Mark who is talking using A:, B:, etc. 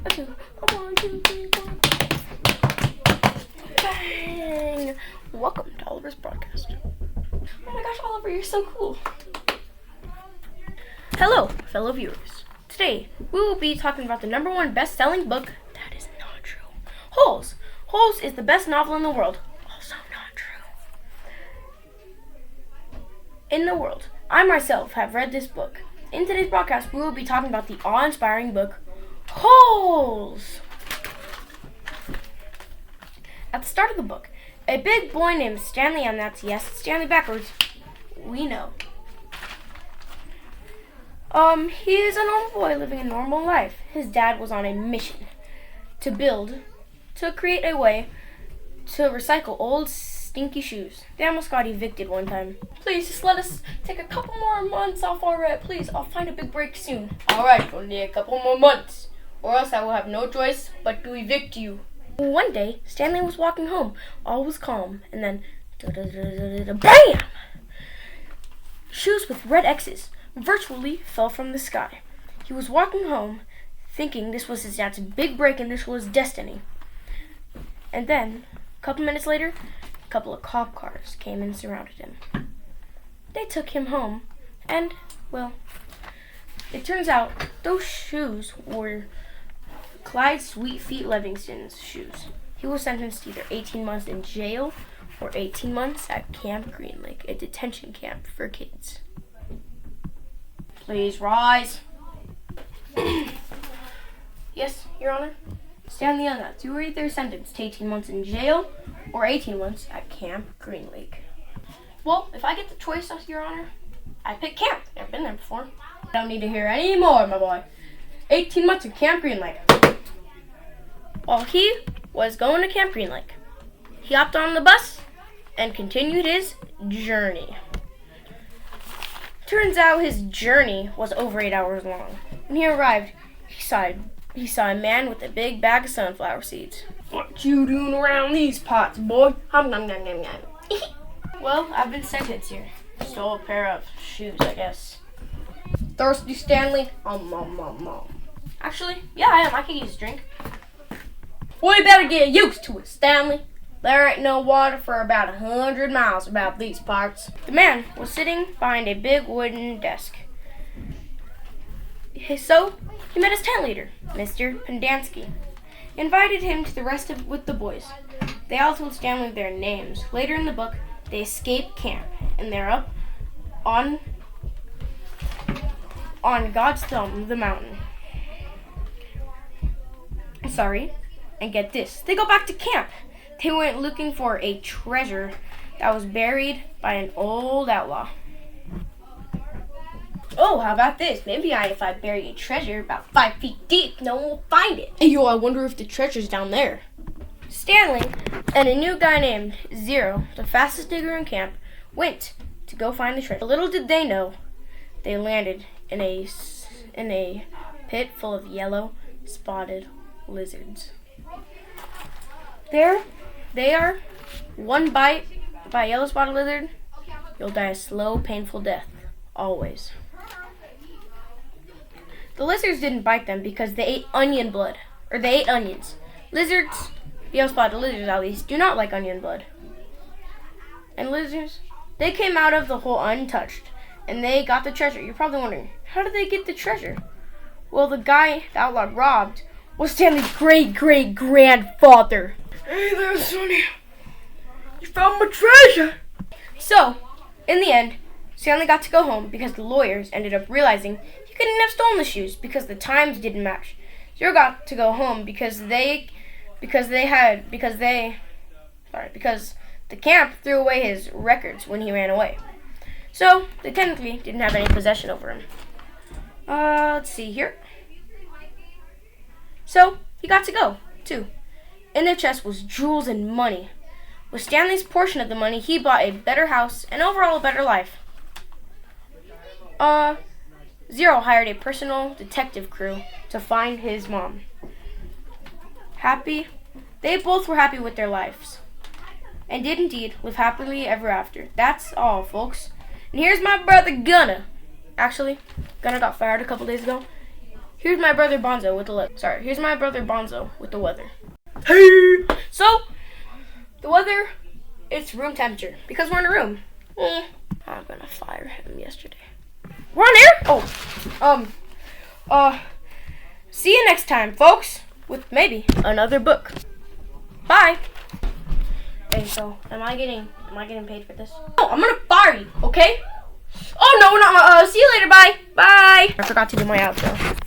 A: 2, a 1, 2, 3, 4. Bang! Welcome to Oliver's broadcast. Oh my gosh, Oliver, you're so cool. Hello, fellow viewers. Today, we will be talking about the #1 best-selling book. That is not true. Holes. Holes is the best novel in the world. Also not true. In the world. I myself have read this book. In today's broadcast, we will be talking about the awe-inspiring book, Holes. At the start of the book, a big boy named Stanley, and that's, yes, Stanley backwards, we know. He is a normal boy living a normal life. His dad was on a mission to create a way to recycle old stinky shoes. They almost got evicted one time. Please, just let us take a couple more months off our rent. Please, I'll find a big break soon. Alright, only a couple more months, or else I will have no choice but to evict you. One day, Stanley was walking home. All was calm, and then, BAM! Shoes with red X's virtually fell from the sky. He was walking home, thinking this was his dad's big break and this was destiny. And then, a couple minutes later, a couple of cop cars came and surrounded him. They took him home, and, well, it turns out those shoes were Clyde Sweet Feet Livingston's shoes. He was sentenced to either 18 months in jail or 18 months at Camp Green Lake, a detention camp for kids. Please rise. Yes, Your Honor. Stanley and that. You were either sentenced to 18 months in jail or 18 months at Camp Green Lake. Well, if I get the choice, Your Honor, I pick camp. Never been there before. I don't need to hear any more, my boy. 18 months at Camp Green Lake. While he was going to Camp Green Lake, he hopped on the bus and continued his journey. Turns out his journey was over 8 hours long. When he arrived, he saw a man with a big bag of sunflower seeds. What you doing around these pots, boy? Hum nom nom nom nom. Well, I've been sentenced here. Stole a pair of shoes, I guess. Thirsty, Stanley? Actually, yeah, I am. I could use a drink. Well, you better get used to it, Stanley. There ain't no water for about 100 miles about these parts. The man was sitting behind a big wooden desk. So, he met his tent leader, Mr. Pendansky. He invited him to the rest with the boys. They all told Stanley their names. Later in the book, they escape camp, and they're up on God's thumb, the mountain. Sorry, and get this. They go back to camp. They went looking for a treasure that was buried by an old outlaw. Oh, how about this? Maybe if I bury a treasure about 5 feet deep, no one will find it. Hey, yo, I wonder if the treasure's down there. Stanley and a new guy named Zero, the fastest digger in camp, went to go find the treasure. Little did they know, they landed in a pit full of yellow spotted lizards. There they are. One bite by a yellow spotted lizard, you'll die a slow, painful death. Always. The lizards didn't bite them because they ate onion blood. Or they ate onions. Lizards, yellow spotted lizards at least, do not like onion blood. And lizards, they came out of the hole untouched. And they got the treasure. You're probably wondering, how did they get the treasure? Well, the guy the outlaw robbed was Stanley's great-great-grandfather. Hey there, Sonny. You found my treasure. So, in the end, Stanley got to go home because the lawyers ended up realizing he couldn't have stolen the shoes because the times didn't match. Zero got to go home because the camp threw away his records when he ran away. So, they technically didn't have any possession over him. Let's see here. So, he got to go, too. In their chest was jewels and money. With Stanley's portion of the money, he bought a better house and overall a better life. Zero hired a personal detective crew to find his mom. Happy? They both were happy with their lives. And did indeed live happily ever after. That's all, folks. And here's my brother Gunna. Actually, Gunna got fired a couple days ago. Here's my brother Bonzo with the here's my brother Bonzo with the weather. Hey! So, the weather, it's room temperature because we're in a room. I'm gonna fire him yesterday. We're on air? See you next time, folks, with maybe another book. Bye. Hey, so, am I getting paid for this? Oh, I'm gonna fire you, okay? Oh, no, see you later, bye. Bye. I forgot to do my outro.